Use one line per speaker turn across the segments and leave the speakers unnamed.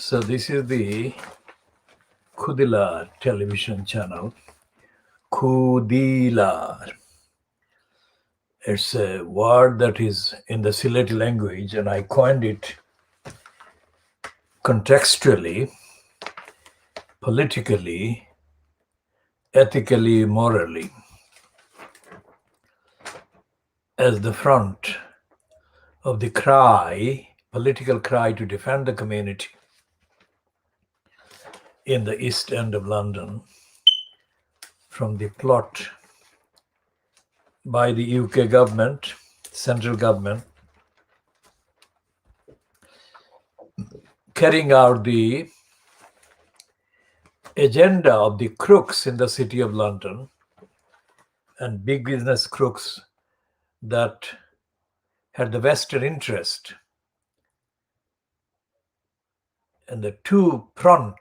So this is the KhoodeelaarTV television channel. KhoodeelaarTV. It's a word that is in the Sylheti language, and I coined it contextually, politically, ethically, morally, as the front of the cry, political cry to defend the community in the East End of London from the plot by the UK government, central government, carrying out the agenda of the crooks in the city of London and big business crooks that had the vested interest. And the two-pronged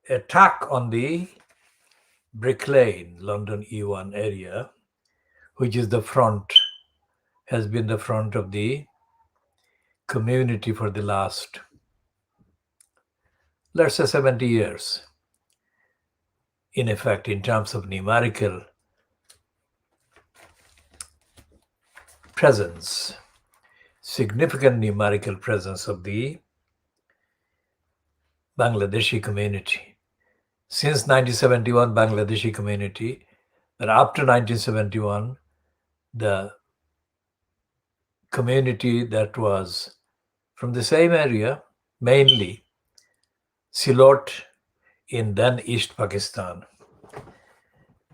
attack on the Brick Lane, London E1 area, which is the front, has been the front of the community for the last, let's say, 70 years. In effect, in terms of numerical presence, significant numerical presence of the Bangladeshi community. Since 1971, Bangladeshi community, but after 1971, the community that was from the same area, mainly Silot in then East Pakistan.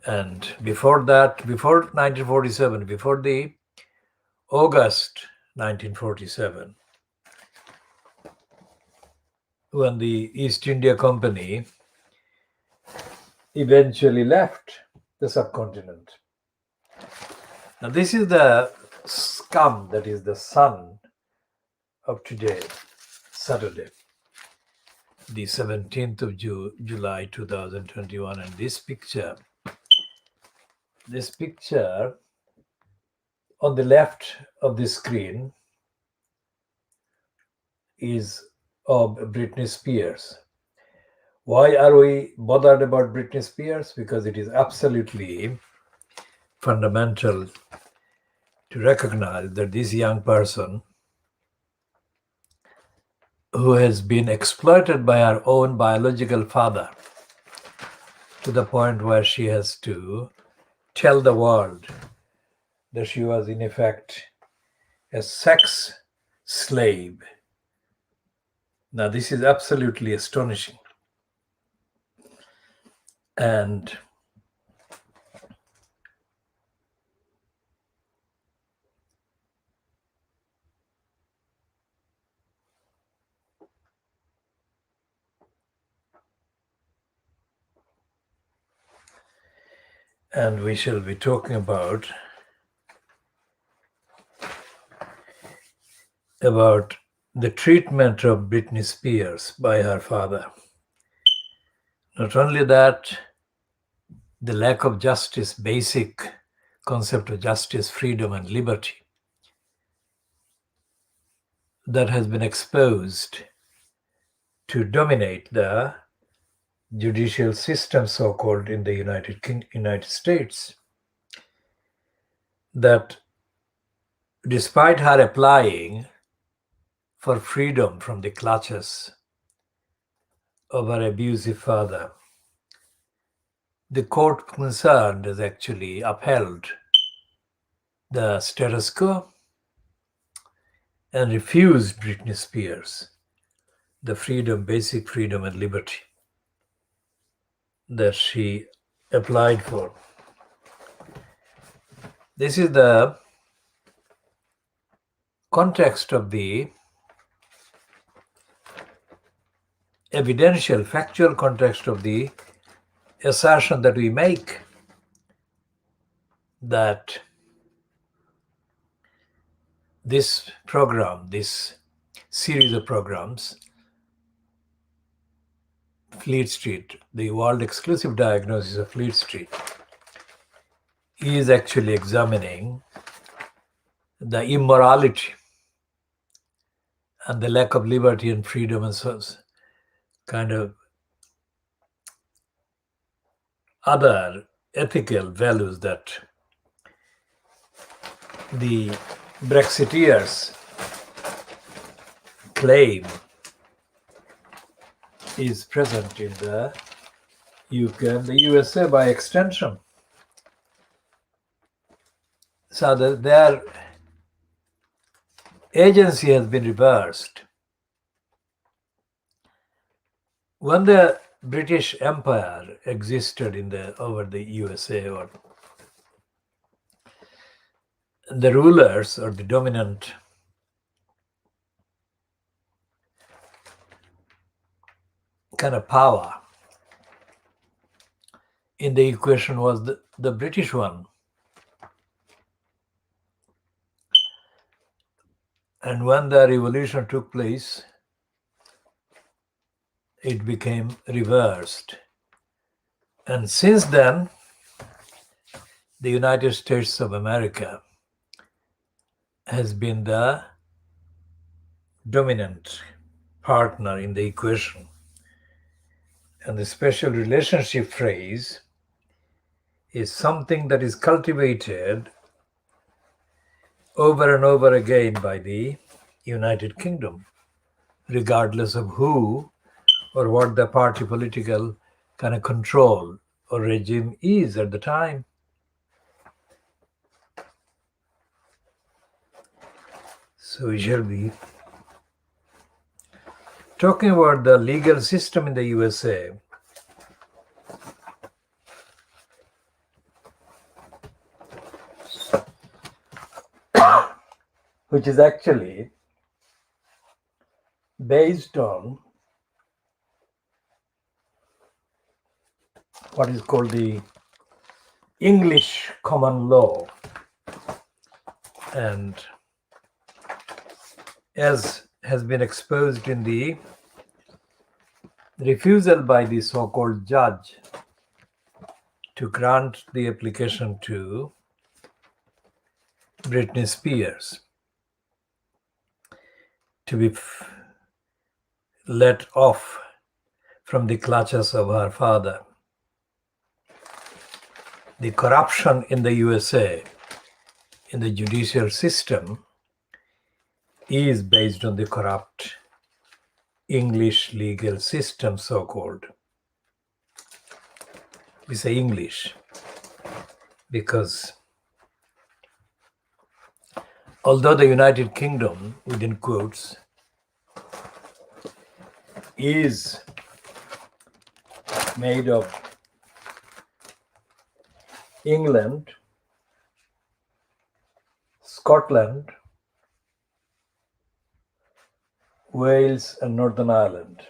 And before that, before 1947, before the August 1947, when the East India Company eventually left the subcontinent. Now this is the scum that is the sun of today, Saturday, the 17th of July 2021. And this picture on the left of the screen is of Britney Spears. Why are we bothered about Britney Spears? Because it is absolutely fundamental to recognize that this young person who has been exploited by her own biological father to the point where she has to tell the world that she was in effect a sex slave. Now this is absolutely astonishing. And we shall be talking about the treatment of Britney Spears by her father. Not only that, the lack of justice, basic concept of justice, freedom, and liberty that has been exposed to dominate the judicial system, so-called, in the United States, that despite her applying for freedom from the clutches of her abusive father, the court concerned has actually upheld the status quo and refused Britney Spears the freedom, basic freedom and liberty that she applied for. This is the context of the evidential, factual context of the assertion that we make that this program, this series of programs, Fleet Street, the world exclusive diagnosis of Fleet Street, is actually examining the immorality and the lack of liberty and freedom and so kind of other ethical values that the Brexiteers claim is present in the UK and the USA by extension. So their agency has been reversed. When the British Empire existed over the USA, or the rulers or the dominant kind of power in the equation was the British one. And when the revolution took place, it became reversed. And since then, the United States of America has been the dominant partner in the equation. And the special relationship phrase is something that is cultivated over and over again by the United Kingdom, regardless of who or what the party political kind of control or regime is at the time. So we shall be talking about the legal system in the USA. Which is actually based on what is called the English common law. And as has been exposed in the refusal by the so-called judge to grant the application to Britney Spears to be let off from the clutches of her father. The corruption in the USA, in the judicial system, is based on the corrupt English legal system, so-called. We say English because although the United Kingdom, within quotes, is made of England, Scotland, Wales, and Northern Ireland,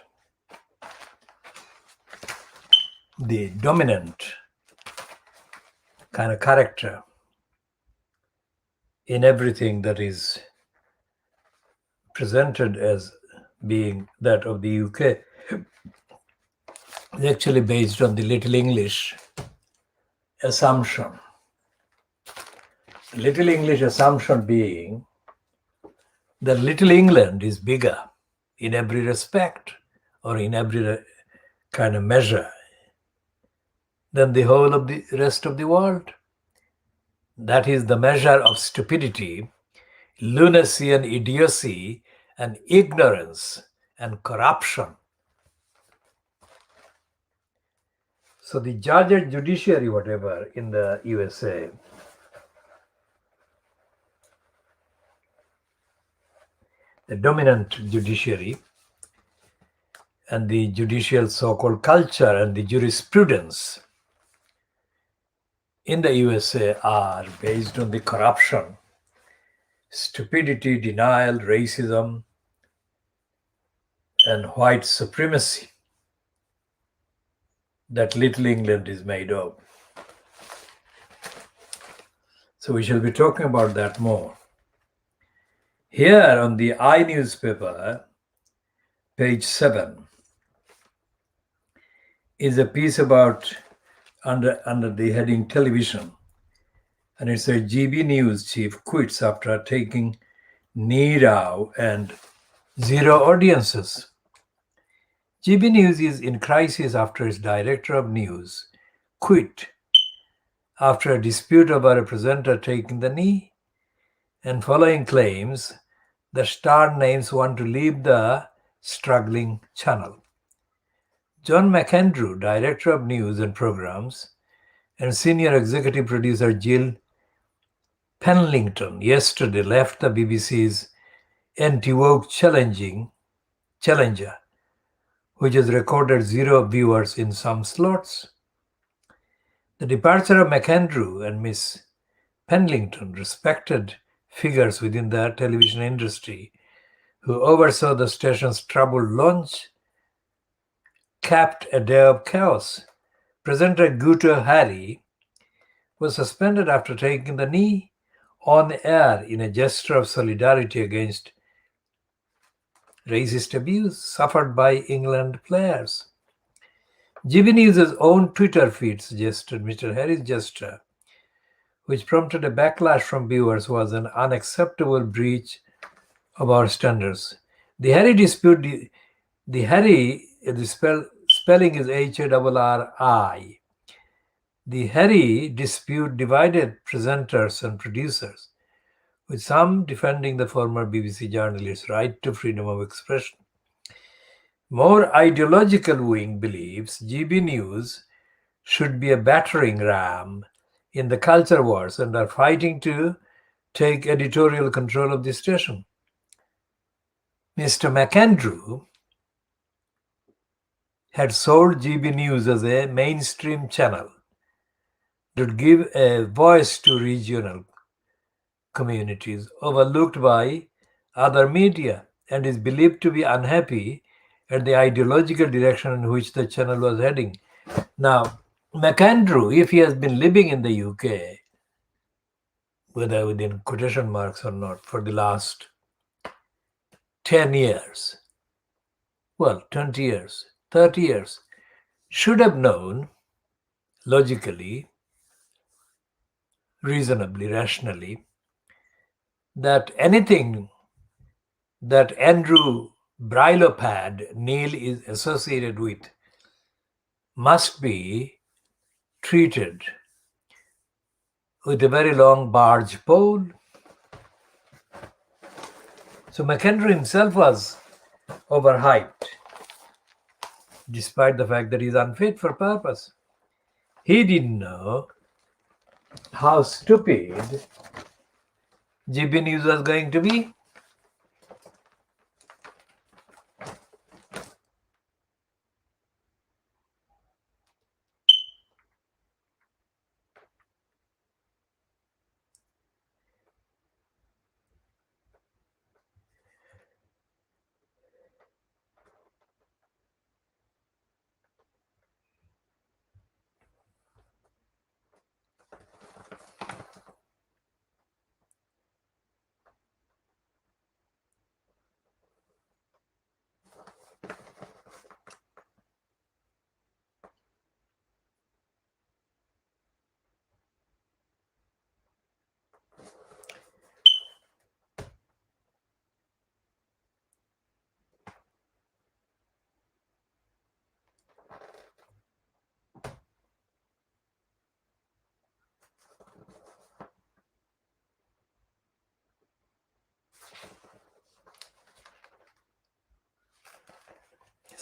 the dominant kind of character in everything that is presented as being that of the UK is actually based on the Little English assumption. Little English assumption being that Little England is bigger in every respect or in every kind of measure than the whole of the rest of the world. That is the measure of stupidity, lunacy and idiocy and ignorance and corruption. So the judge and judiciary, whatever, in the USA, the dominant judiciary and the judicial so-called culture and the jurisprudence in the USA are based on the corruption, stupidity, denial, racism, and white supremacy that Little England is made of. So we shall be talking about that more. Here on the I newspaper, page 7, is a piece about under the heading television. And it says GB News chief quits after taking knee row and Zero audiences. GB News is in crisis after its director of news quit after a dispute over a presenter taking the knee, and following claims the star names want to leave the struggling channel. John McAndrew, director of news and programs, and senior executive producer Jill Penlington yesterday left the BBC's anti-woke challenger, which has recorded zero viewers in some slots. The departure of McAndrew and Miss Penlington, respected figures within the television industry who oversaw the station's troubled launch, capped a day of chaos. Presenter Guto Hari was suspended after taking the knee on air in a gesture of solidarity against racist abuse suffered by England players. GB News' own Twitter feed suggested Mr. Hari's gesture, which prompted a backlash from viewers, was an unacceptable breach of our standards. The Hari dispute, the spelling is Harri. The Hari dispute divided presenters and producers, with some defending the former BBC journalist's right to freedom of expression. More ideological wing believes GB News should be a battering ram in the culture wars and are fighting to take editorial control of the station. Mr. McAndrew had sold GB News as a mainstream channel that would give a voice to regional communities overlooked by other media, and is believed to be unhappy at the ideological direction in which the channel was heading. Now, McAndrew, if he has been living in the UK, whether within quotation marks or not, for the last 10 years, 20 years, 30 years, should have known logically, reasonably, rationally, that anything that Andrew Brilopad Neil is associated with must be treated with a very long barge pole. So McAndrew himself was overhyped, despite the fact that he's unfit for purpose. He didn't know how stupid GB News was going to be.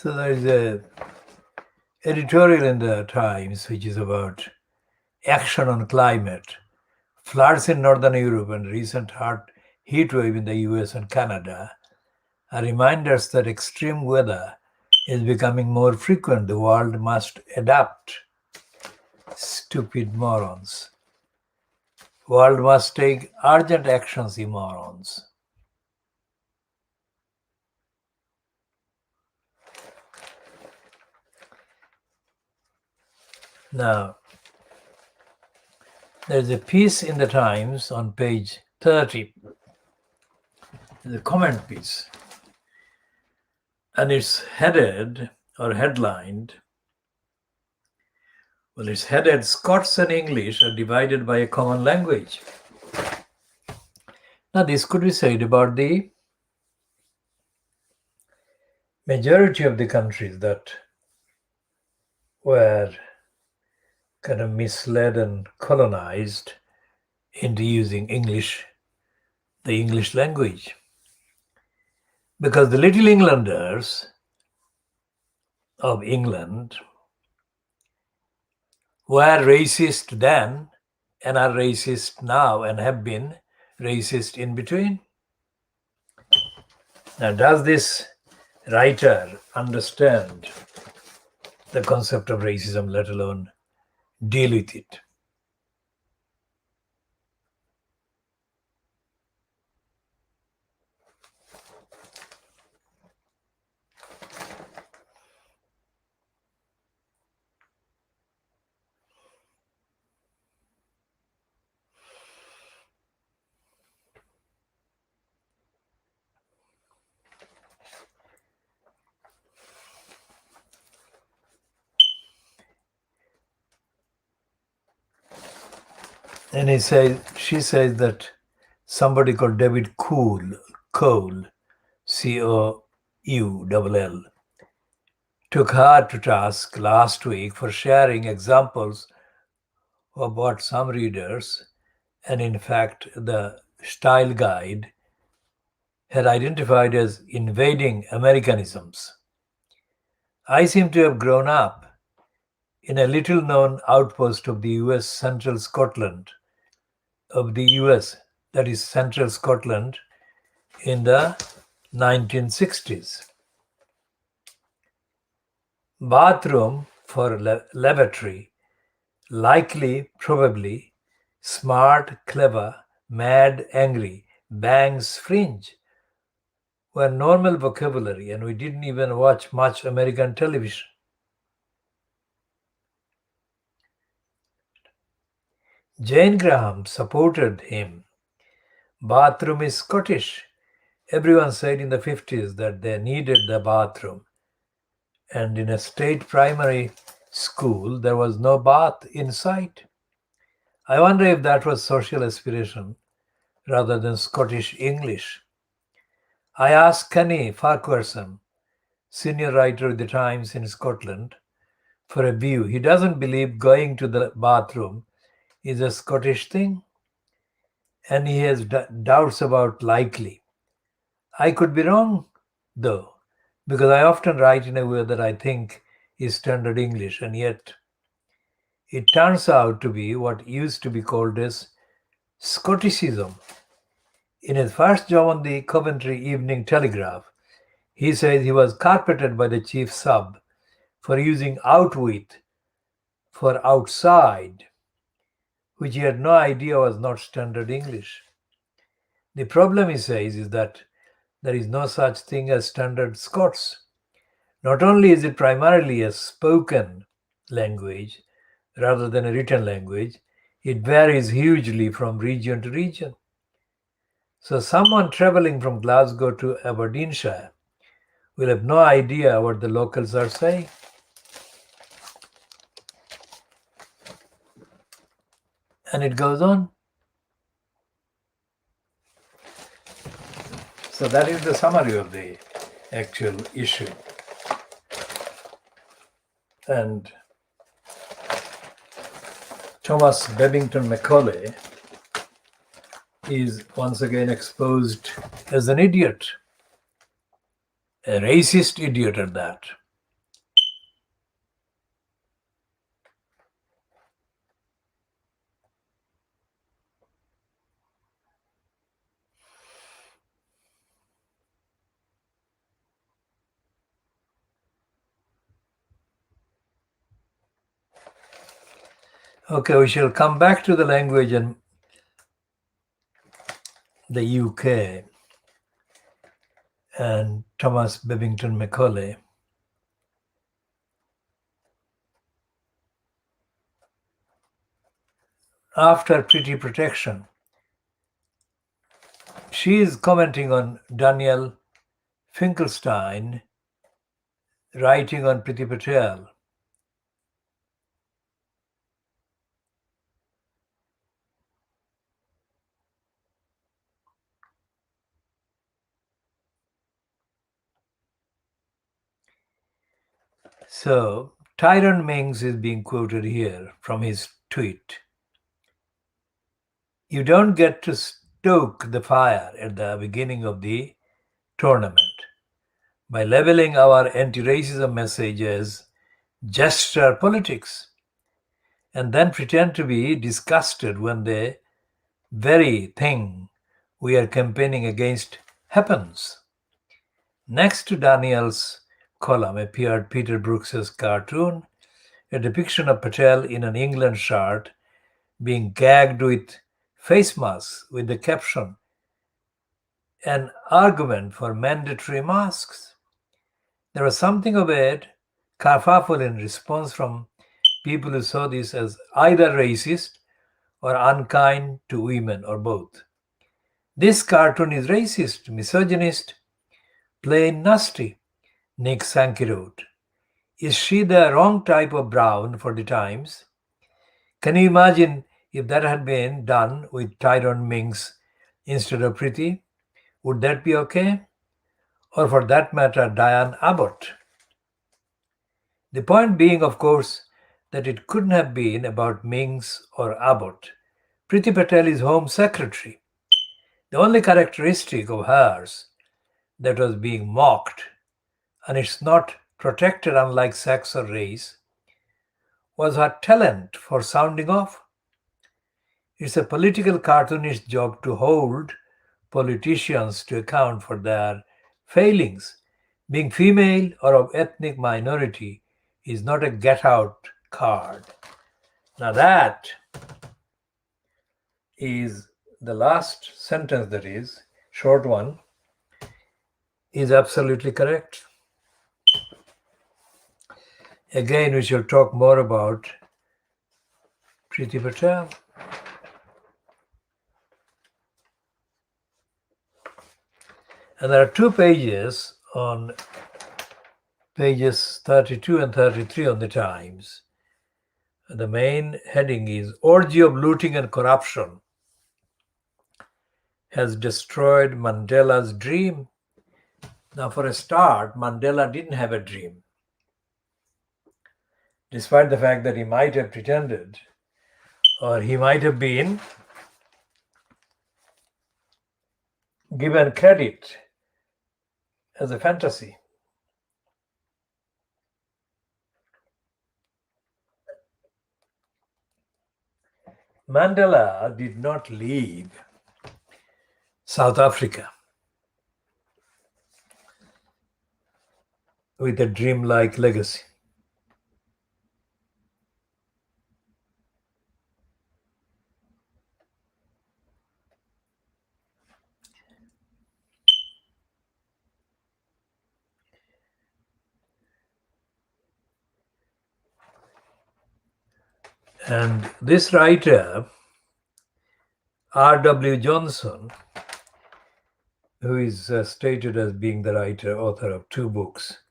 So there is a editorial in the Times which is about action on climate, floods in Northern Europe and recent heat wave in the US and Canada are reminders that extreme weather is becoming more frequent. The world must adapt. Stupid morons. World must take urgent actions, you morons. Now, there's a piece in the Times on page 30, the comment piece, and it's headed or headlined, it's headed Scots and English are divided by a common language. Now, this could be said about the majority of the countries that were kind of misled and colonized into using English, the English language. Because the Little Englanders of England were racist then and are racist now and have been racist in between. Now, does this writer understand the concept of racism, let alone deal with it? And she says that somebody called David Cole, Coull, took her to task last week for sharing examples of what some readers, and in fact the style guide, had identified as invading Americanisms. I seem to have grown up in a little known outpost of the US Central Scotland, of the US, that is Central Scotland, in the 1960s. Bathroom for lavatory, likely, probably, smart, clever, mad, angry, bangs, fringe, were normal vocabulary, and we didn't even watch much American television. Jane Graham supported him. Bathroom is Scottish. Everyone said in the 50s that they needed the bathroom. And in a state primary school, there was no bath in sight. I wonder if that was social aspiration rather than Scottish English. I asked Kenny Farquharson, senior writer of the Times in Scotland, for a view. He doesn't believe going to the bathroom is a Scottish thing, and he has doubts about likely. I could be wrong, though, because I often write in a way that I think is standard English, and yet it turns out to be what used to be called as Scotticism. In his first job on the Coventry Evening Telegraph, he says he was carpeted by the chief sub for using outwith for outside, which he had no idea was not standard English. The problem, he says, is that there is no such thing as standard Scots. Not only is it primarily a spoken language rather than a written language, it varies hugely from region to region. So someone traveling from Glasgow to Aberdeenshire will have no idea what the locals are saying. And it goes on. So that is the summary of the actual issue. And Thomas Babington Macaulay is once again exposed as an idiot, a racist idiot at that. Okay, we shall come back to the language in the UK and Thomas Babington Macaulay. After Pretty Protection, she is commenting on Daniel Finkelstein writing on Priti Patel. So, Tyrone Mings is being quoted here from his tweet. You don't get to stoke the fire at the beginning of the tournament by labeling our anti-racism message as gesture politics and then pretend to be disgusted when the very thing we are campaigning against happens. Next to Daniel's column appeared Peter Brooks's cartoon, a depiction of Patel in an England shirt being gagged with face masks with the caption, "An argument for mandatory masks." There was something of a kerfuffle in response from people who saw this as either racist or unkind to women or both. This cartoon is racist, misogynist, plain nasty, Nick Sankey wrote. Is she the wrong type of brown for the times? Can you imagine if that had been done with Tyrone Mings instead of Priti? Would that be okay? Or for that matter, Diane Abbott? The point being, of course, that it couldn't have been about Mings or Abbott. Priti Patel is Home Secretary. The only characteristic of hers that was being mocked, and it's not protected unlike sex or race, was her talent for sounding off. It's a political cartoonist's job to hold politicians to account for their failings. Being female or of ethnic minority is not a get out card. Now, that is the last sentence, that is, short one, is absolutely correct. Again, we shall talk more about Priti Patel. And there are 2 pages on pages 32 and 33 on the Times. The main heading is "Orgy of Looting and Corruption has destroyed Mandela's dream." Now, for a start, Mandela didn't have a dream, despite the fact that he might have pretended, or he might have been given credit as a fantasy. Mandela did not leave South Africa with a dreamlike legacy. And this writer, R.W. Johnson, who is stated as being the author of 2 books.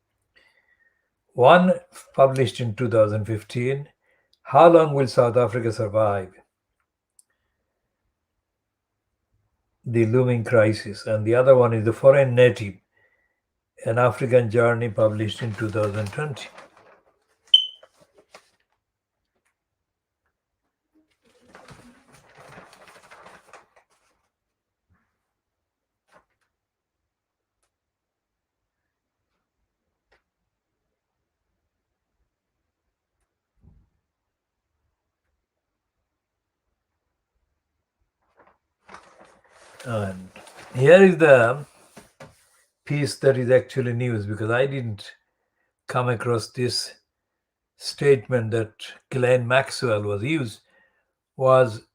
One published in 2015, "How Long Will South Africa Survive? The Looming Crisis," and the other one is "The Foreign Native, An African Journey," published in 2020. And here is the piece that is actually news, because I didn't come across this statement that Ghislaine Maxwell was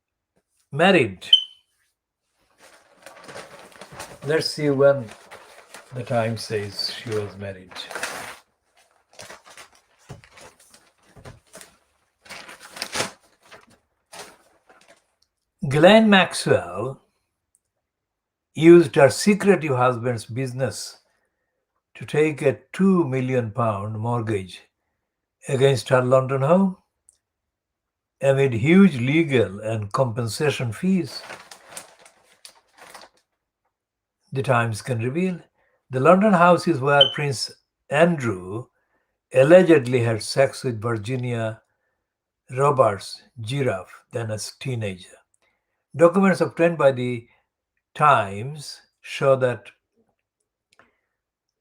married. Let's see when the Times says she was married. Ghislaine Maxwell used her secretive husband's business to take a £2 million mortgage against her London home amid huge legal and compensation fees. The Times can reveal the London house is where Prince Andrew allegedly had sex with Virginia Roberts' giraffe, then a teenager. Documents obtained by the Times show that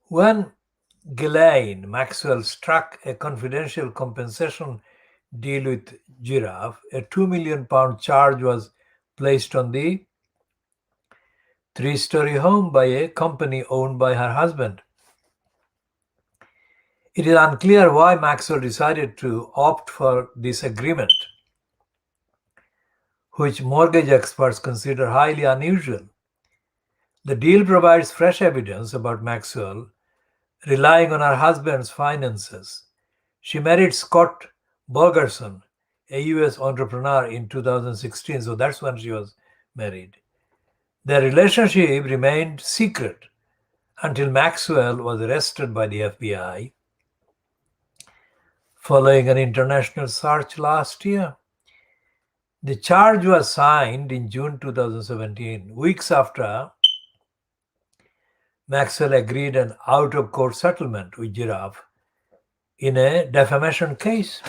when Ghislaine Maxwell struck a confidential compensation deal with Giraffe, a £2 million charge was placed on the three-story home by a company owned by her husband. It is unclear why Maxwell decided to opt for this agreement, which mortgage experts consider highly unusual. The deal provides fresh evidence about Maxwell relying on her husband's finances. She married Scott Bergerson, a US entrepreneur, in 2016, so that's when she was married. Their relationship remained secret until Maxwell was arrested by the FBI following an international search last year. The charge was signed in June 2017, weeks after Maxwell agreed an out-of-court settlement with Giraffe in a defamation case.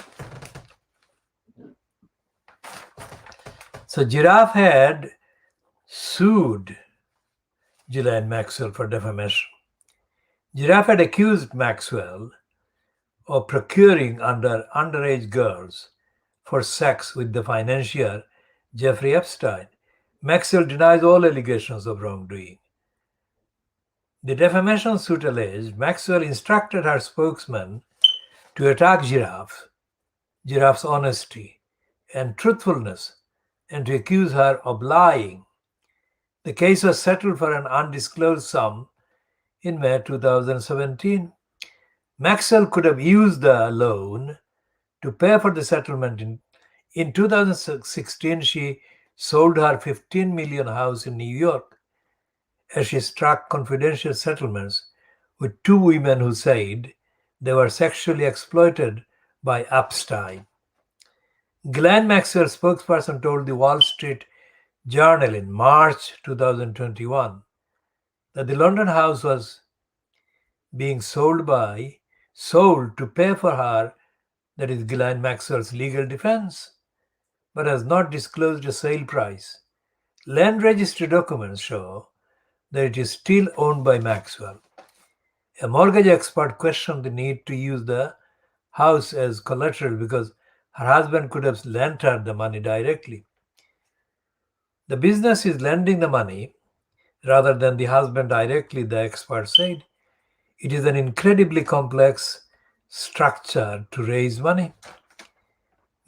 So Giraffe had sued Ghislaine Maxwell for defamation. Giraffe had accused Maxwell of procuring underage girls for sex with the financier Jeffrey Epstein. Maxwell denies all allegations of wrongdoing. The defamation suit alleged Maxwell instructed her spokesman to attack Giraffe's honesty and truthfulness, and to accuse her of lying. The case was settled for an undisclosed sum in May 2017. Maxwell could have used the loan to pay for the settlement. In 2016, she sold her $15 million house in New York as she struck confidential settlements with two women who said they were sexually exploited by Epstein. Ghislaine Maxwell's spokesperson told the Wall Street Journal in March 2021 that the London house was being sold to pay for her, that is Ghislaine Maxwell's legal defense, but has not disclosed a sale price. Land registry documents show that it is still owned by Maxwell. A mortgage expert questioned the need to use the house as collateral because her husband could have lent her the money directly. The business is lending the money rather than the husband directly, the expert said. It is an incredibly complex structure to raise money.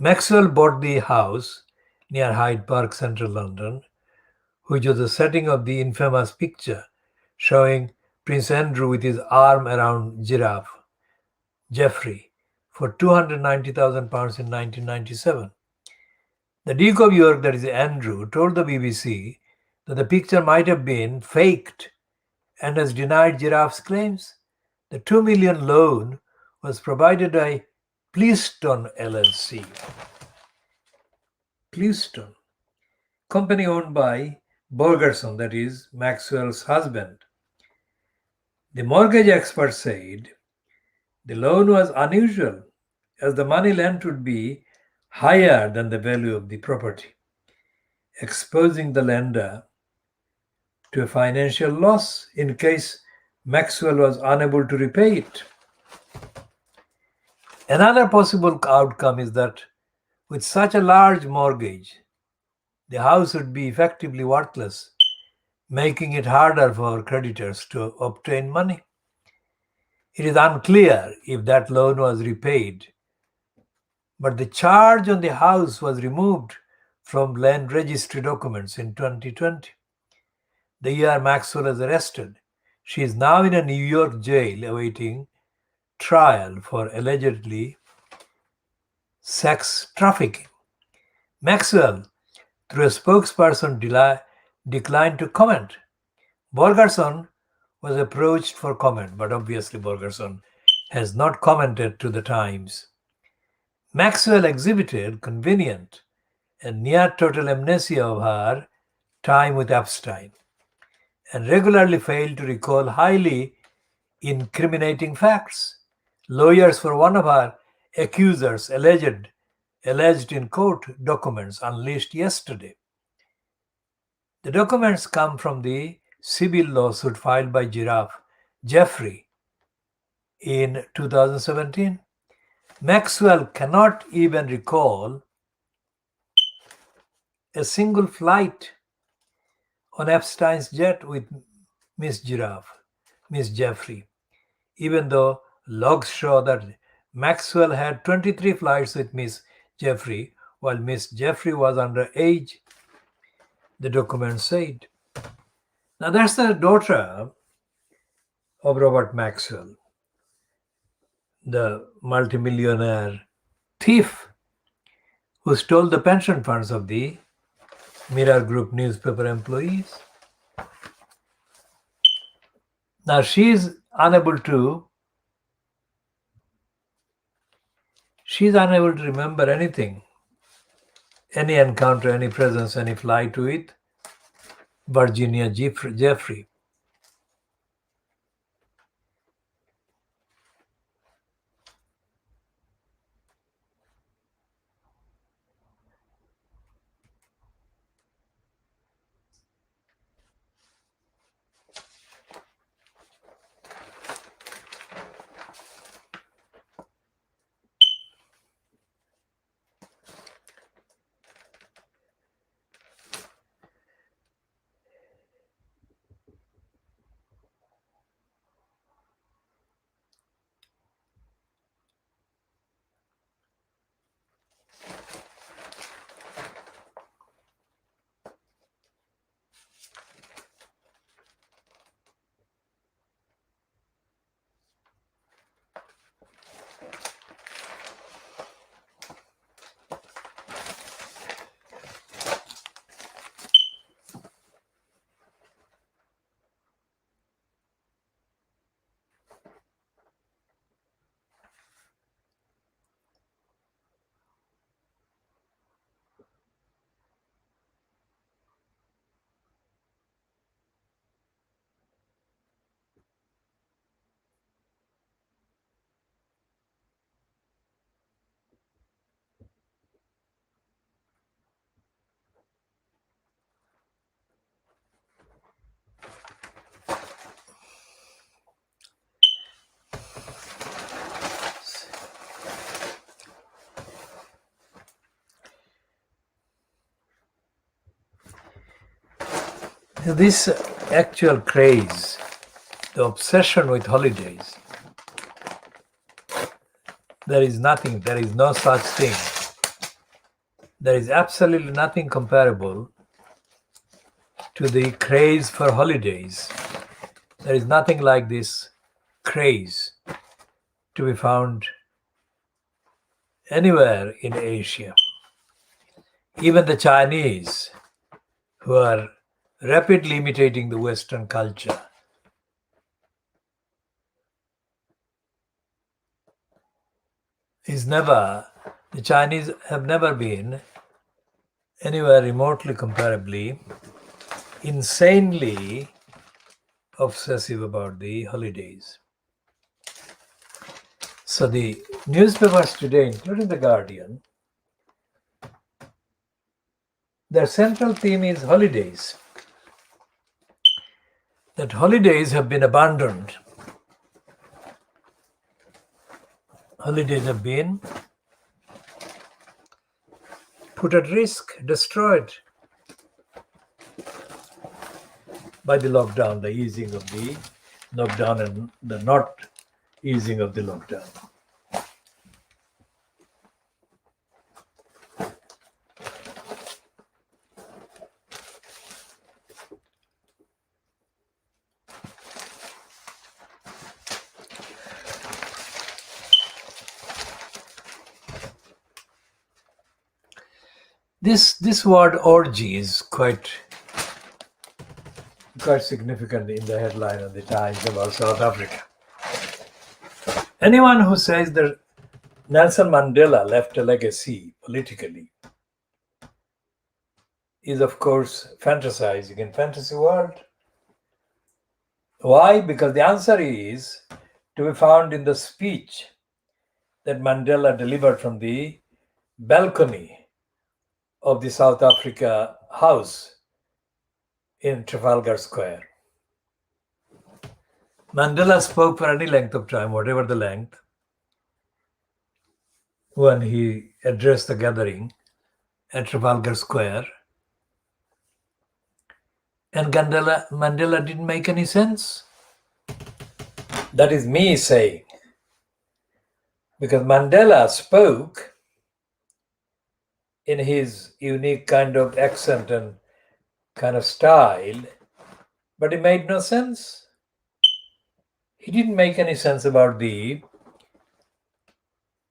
Maxwell bought the house near Hyde Park, central London, which was the setting of the infamous picture showing Prince Andrew with his arm around Giraffe, Jeffrey, for £290,000 in 1997. The Duke of York, that is Andrew, told the BBC that the picture might have been faked and has denied Giraffe's claims. The $2 million loan was provided by Pleaston LLC. Pleaston, company owned by Bergerson, that is Maxwell's husband. The mortgage expert said the loan was unusual as the money lent would be higher than the value of the property, exposing the lender to a financial loss in case Maxwell was unable to repay it. Another possible outcome is that with such a large mortgage, the house would be effectively worthless, making it harder for creditors to obtain money. It is unclear if that loan was repaid, but the charge on the house was removed from land registry documents in 2020. The year Maxwell was arrested, she is now in a New York jail awaiting trial for allegedly sex trafficking. Maxwell, through a spokesperson, declined to comment. Bergerson was approached for comment, but obviously Bergerson has not commented to the Times. Maxwell exhibited convenient and near total amnesia of her time with Epstein and regularly failed to recall highly incriminating facts. Lawyers for one of our accusers alleged in court documents unleashed yesterday. The documents come from the civil lawsuit filed by Giraffe Jeffrey in 2017. Maxwell cannot even recall a single flight on Epstein's jet with Miss Jeffrey, even though logs show that Maxwell had 23 flights with Miss Jeffrey while Miss Jeffrey was underage, the document said. Now that's the daughter of Robert Maxwell, the multimillionaire thief who stole the pension funds of the Mirror Group newspaper employees. Now she's unable to remember anything, any encounter, any presence, any flight with Virginia Jeffrey. This actual craze, the obsession with holidays, there is no such thing. There is absolutely nothing comparable to the craze for holidays. There is nothing like this craze to be found anywhere in Asia. Even the Chinese, who are rapidly imitating the Western culture, the Chinese have never been anywhere remotely comparably insanely obsessive about the holidays. So the newspapers today, including The Guardian, their central theme is holidays. That holidays have been abandoned. Holidays have been put at risk, destroyed by the lockdown, the easing of the lockdown and the not easing of the lockdown. This word orgy is quite significant in the headline of the Times about South Africa. Anyone who says that Nelson Mandela left a legacy politically is, of course, fantasizing in fantasy world. Why? Because the answer is to be found in the speech that Mandela delivered from the balcony of the South Africa House in Trafalgar Square. Mandela spoke for any length of time, whatever the length, when he addressed the gathering at Trafalgar Square. And Mandela didn't make any sense. That is me saying. Because Mandela spoke in his unique kind of accent and kind of style, but it made no sense. He didn't make any sense about the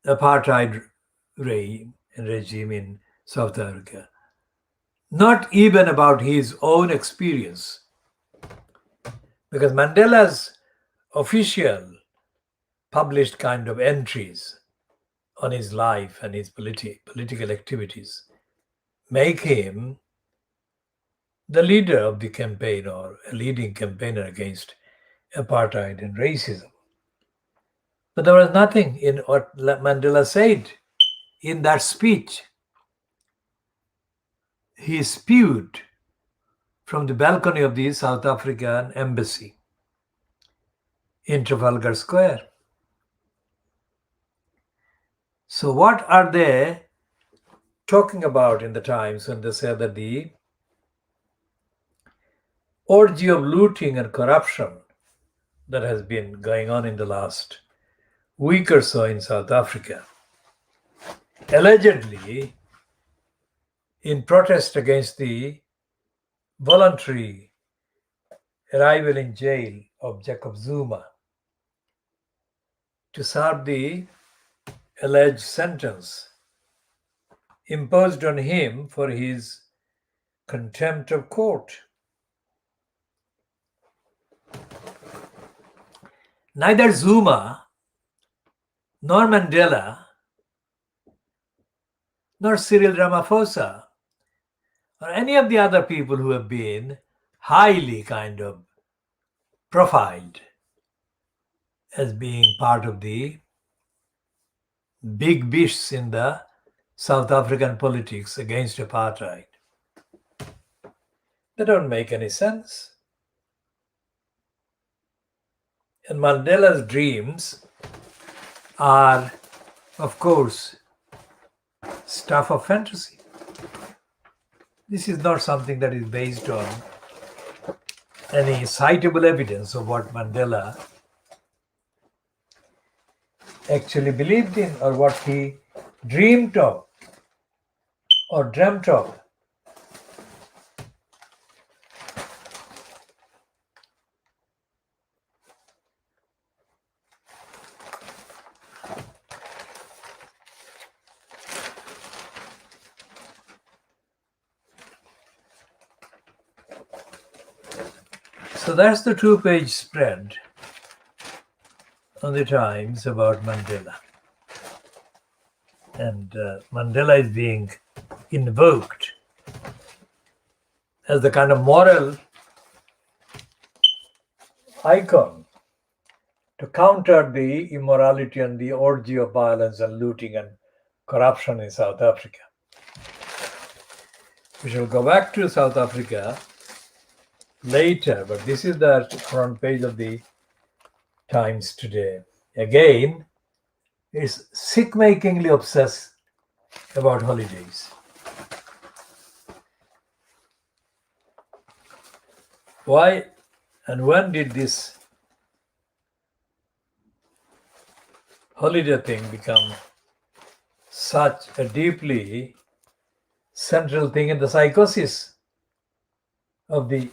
apartheid regime in South Africa. Not even about his own experience. Because Mandela's official published kind of entries on his life and his political activities make him the leader of the campaign or a leading campaigner against apartheid and racism. But there was nothing in what Mandela said in that speech. He spewed from the balcony of the South African embassy in Trafalgar Square. So what are they talking about in the Times when they say that the orgy of looting and corruption that has been going on in the last week or so in South Africa, allegedly in protest against the voluntary arrival in jail of Jacob Zuma to serve the alleged sentence imposed on him for his contempt of court. Neither Zuma nor Mandela nor Cyril Ramaphosa or any of the other people who have been highly kind of profiled as being part of the big beasts in the South African politics against apartheid. They don't make any sense. And Mandela's dreams are, of course, stuff of fantasy. This is not something that is based on any citable evidence of what Mandela actually believed in or what he dreamed of or dreamt of. So that's the two-page spread on the Times about Mandela. And Mandela is being invoked as the kind of moral icon to counter the immorality and the orgy of violence and looting and corruption in South Africa. We shall go back to South Africa later, but this is the front page of the Times today. Again, it's sick-makingly obsessed about holidays. Why and when did this holiday thing become such a deeply central thing in the psychosis of the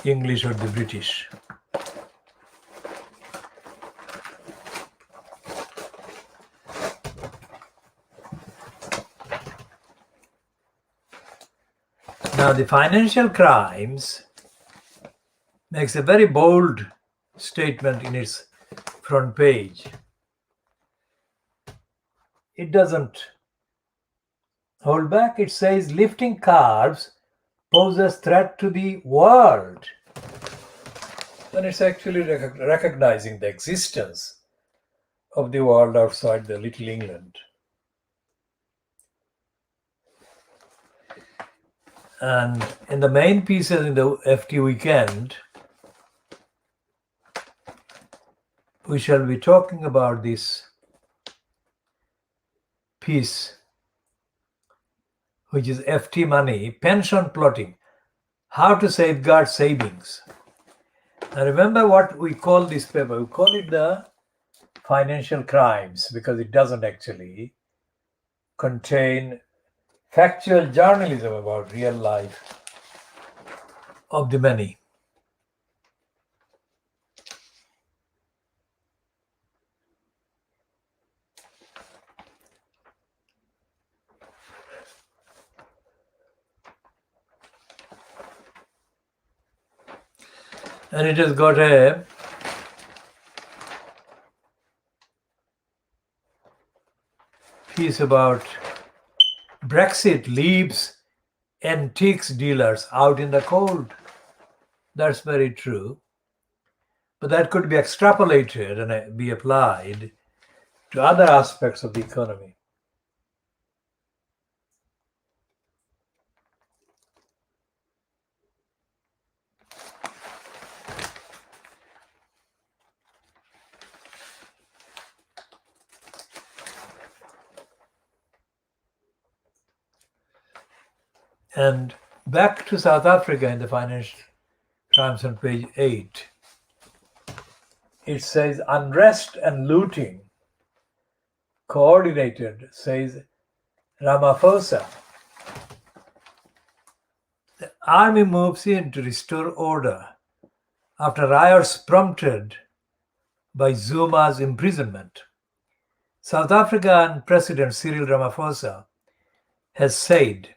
English or the British? Now, the Financial Crimes makes a very bold statement in its front page. It doesn't hold back. It says lifting carbs poses threat to the world. And it's actually recognizing the existence of the world outside the Little England. And in the main pieces in the FT weekend, we shall be talking about this piece, which is FT money, pension plotting, how to safeguard savings. Now remember what we call this paper. We call it the financial crimes because it doesn't actually contain factual journalism about real life of the many. And it has got a piece about Brexit leaves antiques dealers out in the cold. That's very true. But that could be extrapolated and be applied to other aspects of the economy. And back to South Africa in the Financial Times on page 8, it says unrest and looting coordinated, says Ramaphosa. The army moves in to restore order after riots prompted by Zuma's imprisonment. South African President Cyril Ramaphosa has said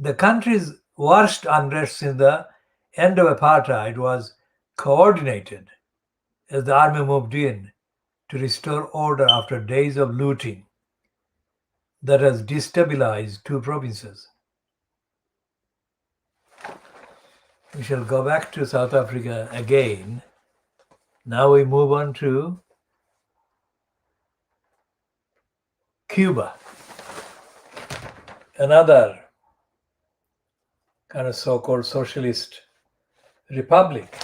the country's worst unrest since the end of apartheid was coordinated as the army moved in to restore order after days of looting that has destabilized two provinces. We shall go back to South Africa again. Now we move on to Cuba, another kind of so-called socialist republic.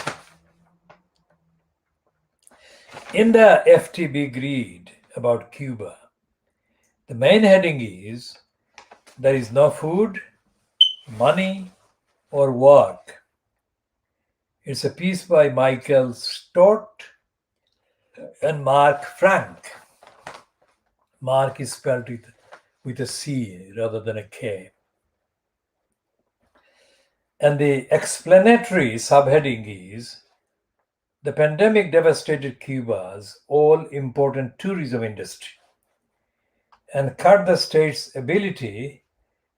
In the FT read about Cuba, the main heading is there is no food, money, or work. It's a piece by Michael Stott and Mark Frank. Mark is spelled with a C rather than a K. And the explanatory subheading is the pandemic devastated Cuba's all-important tourism industry and cut the state's ability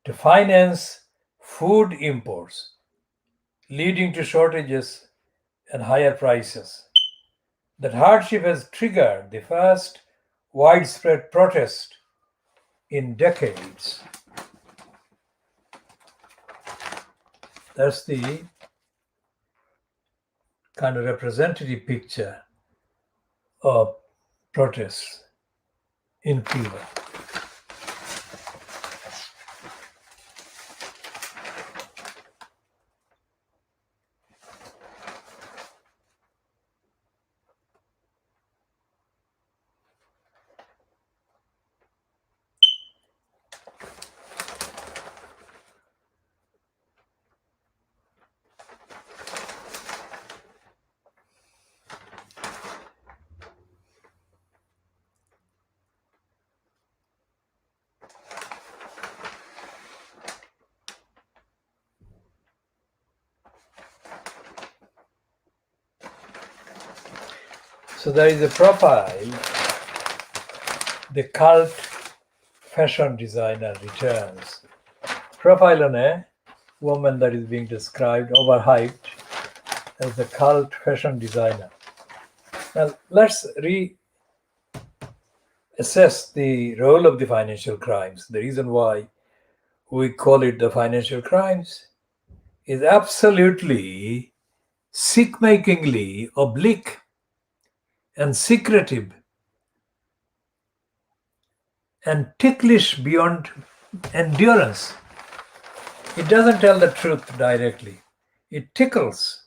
to finance food imports, leading to shortages and higher prices. That hardship has triggered the first widespread protest in decades. That's the kind of representative picture of protests in Cuba. So there is a profile, the cult fashion designer returns. Profile on a woman that is being described, overhyped, as the cult fashion designer. Now let's reassess the role of the financial crimes. The reason why we call it the financial crimes is absolutely sick-makingly oblique and secretive and ticklish beyond endurance. It doesn't tell the truth directly. It tickles.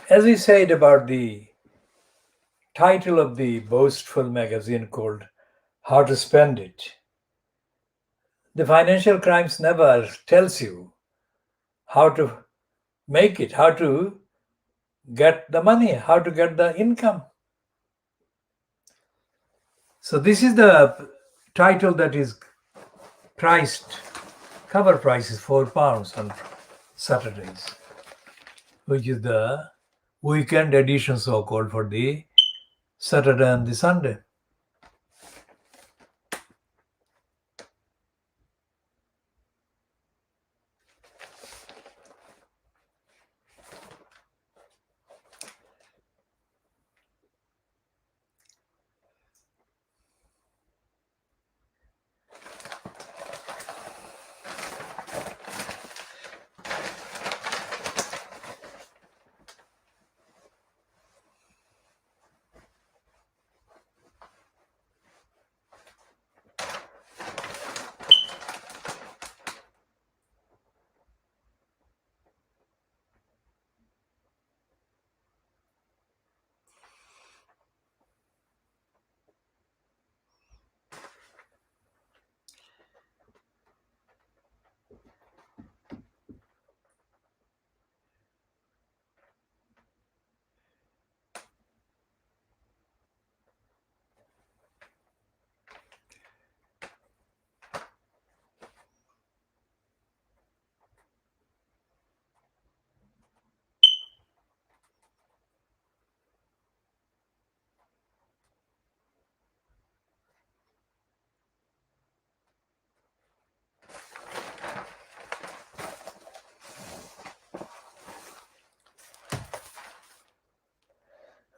As we said about the title of the boastful magazine called How to Spend It, the financial crimes never tells you how to make it, how to get the money, how to get the income. So this is the title that is priced, cover price is £4 on Saturdays, which is the weekend edition so-called for the Saturday and the Sunday.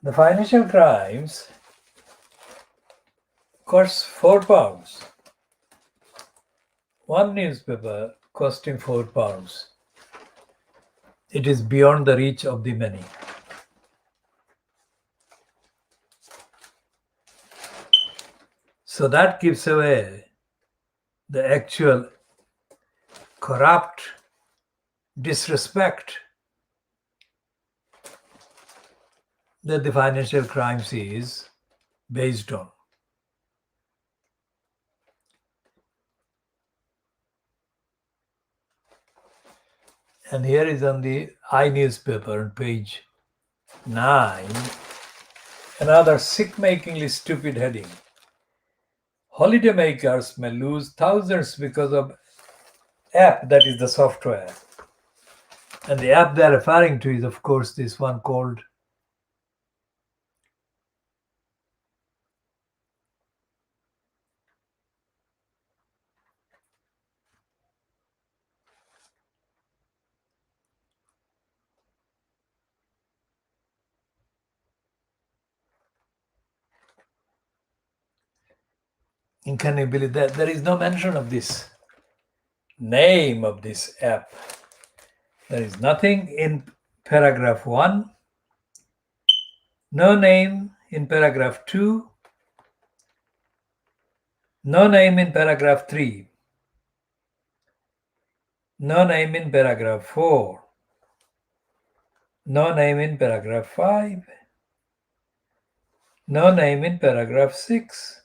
The financial crimes costs £4. One newspaper costing £4. It is beyond the reach of the many. So that gives away the actual corrupt disrespect that the financial crimes is based on. And here is on the iNewspaper on page 9, another sick-makingly stupid heading. Holidaymakers may lose thousands because of app, that is the software. And the app they're referring to is, of course, this one called and can you believe that there is no mention of this name of this app? There is nothing in paragraph 1, no name in paragraph 2, no name in paragraph 3, no name in paragraph 4, no name in paragraph 5, no name in paragraph 6,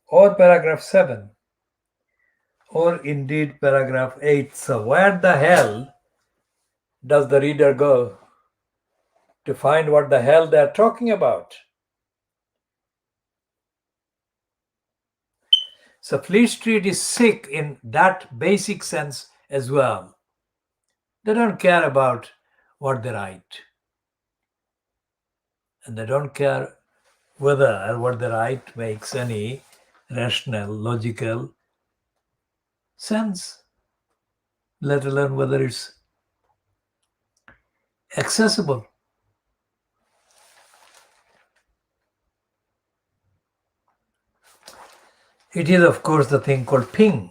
or paragraph 7, or indeed paragraph 8. So where the hell does the reader go to find what the hell they're talking about? So Fleet Street is sick in that basic sense as well. They don't care about what they write. And they don't care whether what they write makes any rational, logical sense, let alone whether it's accessible. It is, of course, the thing called ping.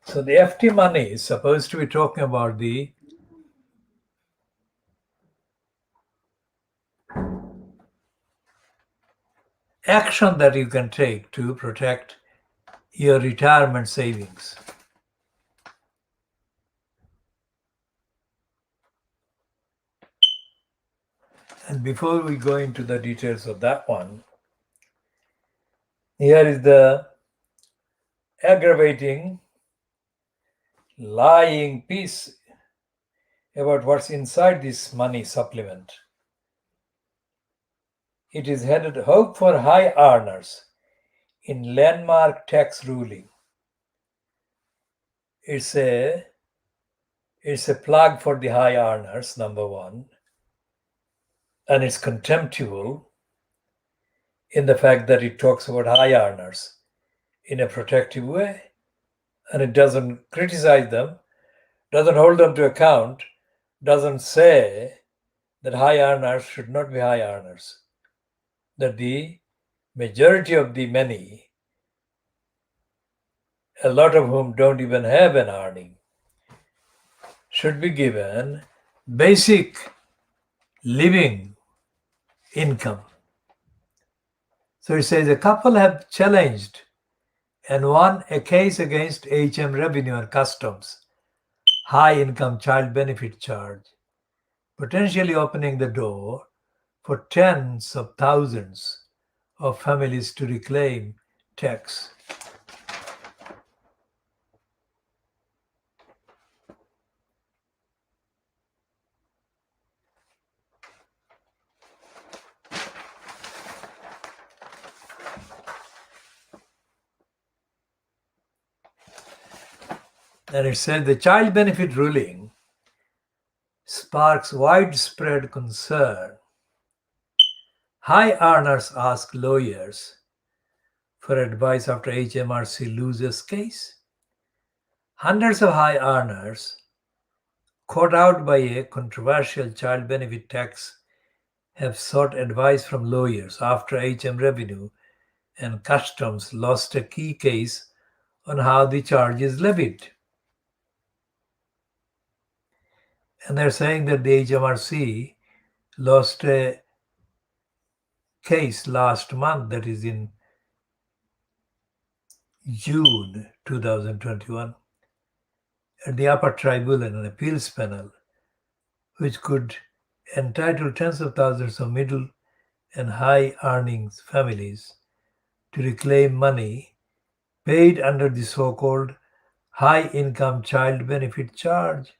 So the FT money is supposed to be talking about the action that you can take to protect your retirement savings. And before we go into the details of that one, here is the aggravating, lying piece about what's inside this money supplement. It is headed Hope for High Earners in Landmark Tax Ruling. It's a plug for the high earners, number one, and it's contemptible in the fact that it talks about high earners in a protective way, and it doesn't criticize them, doesn't hold them to account, doesn't say that high earners should not be high earners, that the majority of the many, a lot of whom don't even have an earning, should be given basic living income. So it says a couple have challenged and won a case against HM Revenue and Customs high income child benefit charge, potentially opening the door for tens of thousands of families to reclaim tax. And it said the child benefit ruling sparks widespread concern. High earners ask lawyers for advice after HMRC loses case. Hundreds of high earners caught out by a controversial child benefit tax have sought advice from lawyers after HM Revenue and Customs lost a key case on how the charge is levied. And they're saying that the HMRC lost a case last month, that is in June 2021, at the upper tribunal, an appeals panel, which could entitle tens of thousands of middle and high earnings families to reclaim money paid under the so-called high income child benefit charge.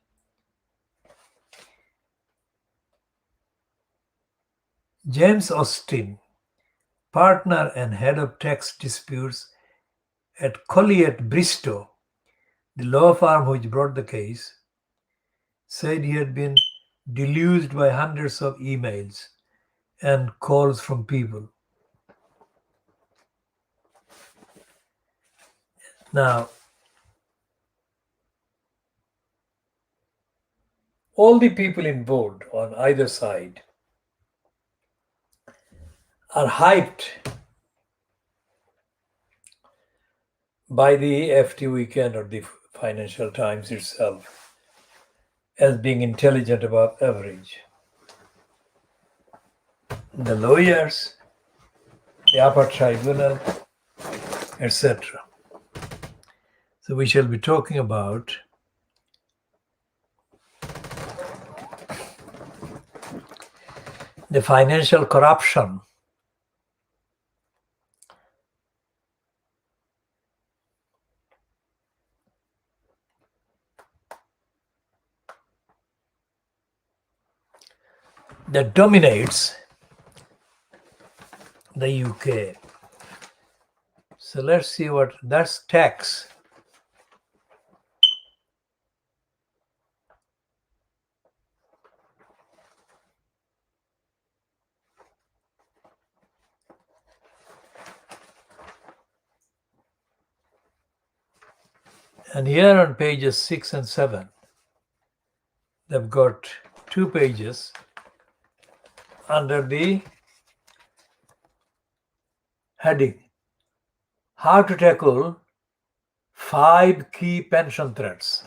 James Austin, partner and head of tax disputes at Collier Bristow, the law firm which brought the case, said he had been deluged by hundreds of emails and calls from people. Now, All the people involved on either side are hyped by the FT Weekend or the Financial Times itself as being intelligent above average. The lawyers, the upper tribunal, etc. So we shall be talking about the financial corruption that dominates the UK. So let's see what that's tax. And here on pages 6 and 7, they've got 2 pages under the heading How to Tackle 5 Key Pension Threats.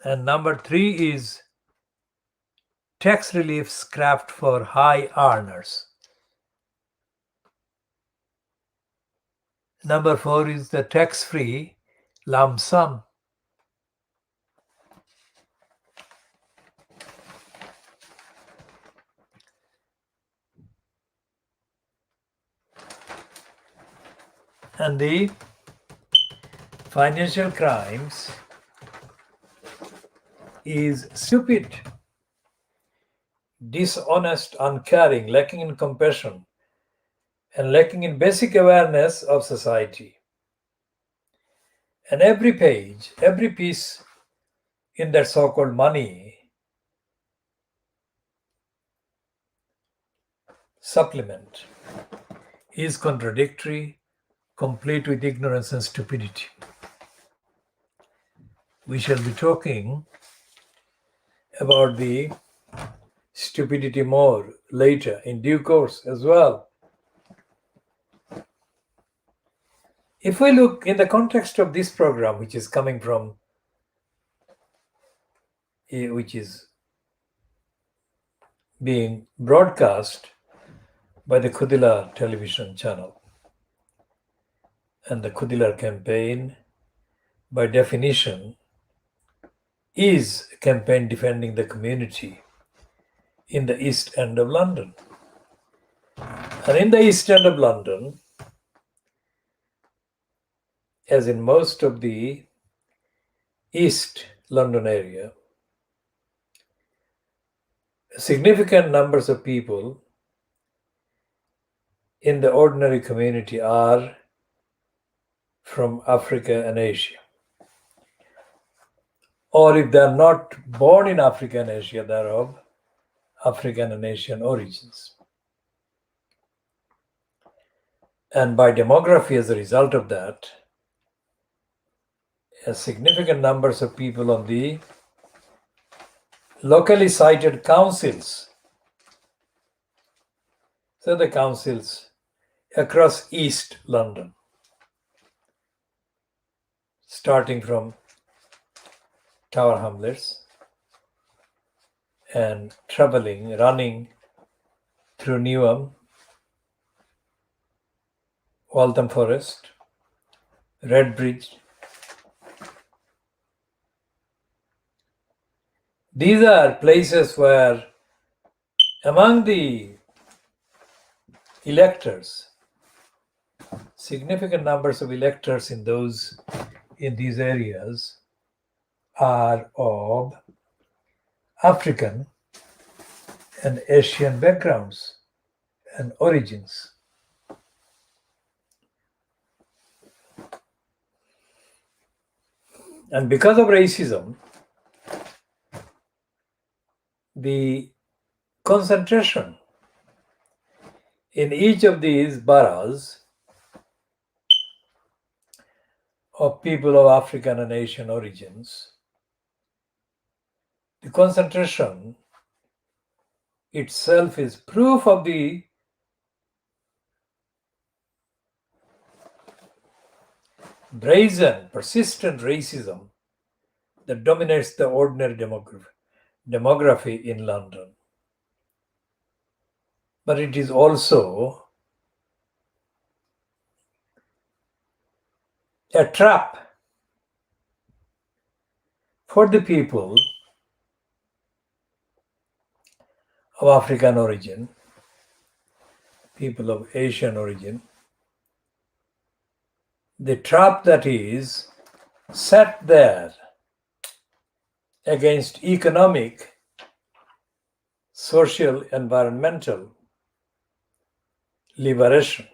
And number 3 is tax relief scrapped for high earners. Number 4 is the tax-free lump sum. And the financial crimes is stupid, dishonest, uncaring, lacking in compassion, and lacking in basic awareness of society. And every page, every piece in that so-called money supplement is contradictory, complete with ignorance and stupidity. We shall be talking about the stupidity more later in due course as well. If we look in the context of this program, which is coming from, which is being broadcast by the KhoodeelaarTV television channel, and the Khoodeelaar campaign, by definition, is a campaign defending the community in the East End of London. And in the East End of London, as in most of the East London area, significant numbers of people in the ordinary community are from Africa and Asia. Or if they are not born in Africa and Asia, they are of African and Asian origins. And by demography, as a result of that, significant numbers of people on the locally cited councils, so the councils across East London, starting from Tower Hamlets and running through Newham, Waltham Forest, Redbridge. These are places where among the electors, significant numbers of electors in these areas are of African and Asian backgrounds and origins. And because of racism, the concentration in each of these boroughs of people of African and Asian origins, the concentration itself is proof of the brazen, persistent racism that dominates the ordinary demography in London. But it is also a trap for the people of African origin, people of Asian origin, the trap that is set there against economic, social, environmental liberation.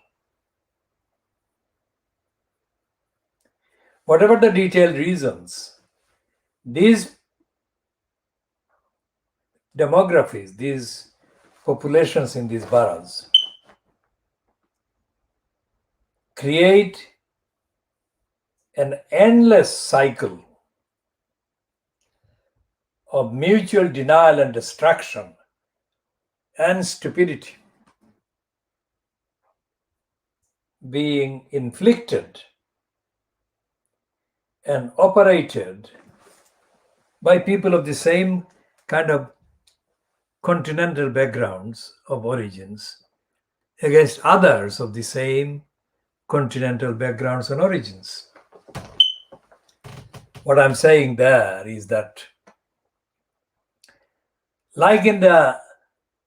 Whatever the detailed reasons, these demographies, these populations in these boroughs create an endless cycle of mutual denial and destruction and stupidity being inflicted and operated by people of the same kind of continental backgrounds of origins against others of the same continental backgrounds and origins. What I'm saying there is that, like in the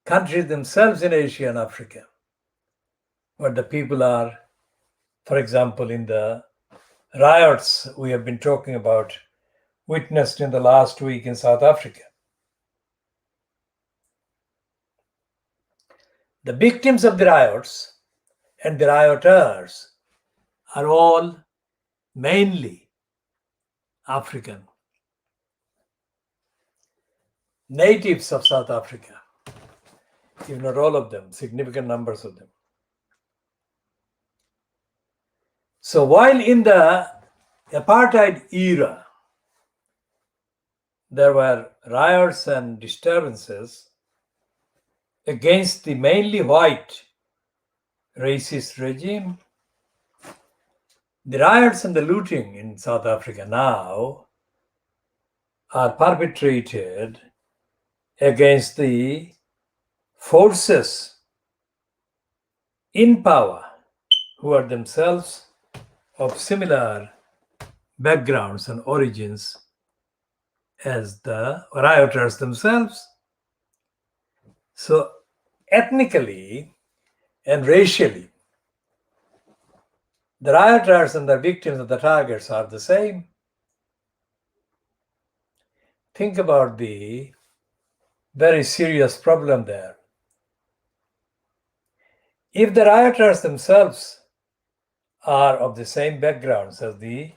countries themselves in Asia and Africa, where the people are, for example, in the riots we have been talking about, witnessed in the last week in South Africa, the victims of the riots and the rioters are all mainly African, natives of South Africa, if not all of them, significant numbers of them. So while in the apartheid era, there were riots and disturbances against the mainly white racist regime, the riots and the looting in South Africa now are perpetrated against the forces in power who are themselves of similar backgrounds and origins as the rioters themselves. So ethnically and racially, the rioters and the victims of the targets are the same. Think about the very serious problem there. If the rioters themselves are of the same backgrounds as the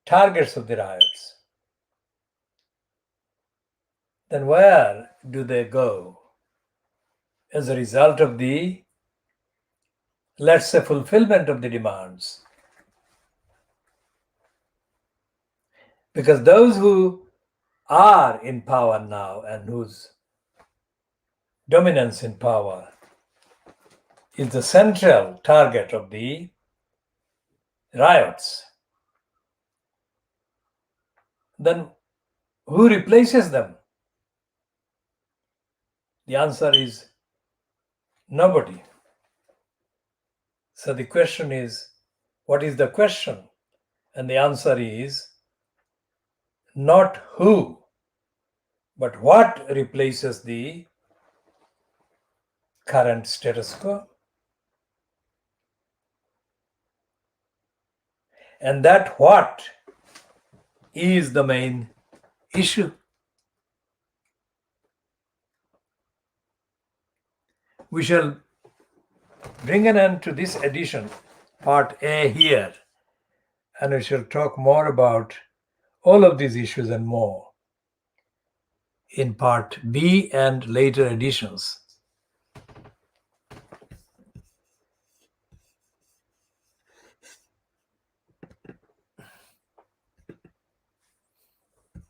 targets of the riots, then where do they go as a result of the, let's say, fulfillment of the demands? Because those who are in power now and whose dominance in power is the central target of the riots, then who replaces them? The answer is nobody. So the question is, what is the question? And the answer is not who, but what replaces the current status quo. And that what is the main issue. We shall bring an end to this edition, part A here, and we shall talk more about all of these issues and more in part B and later editions.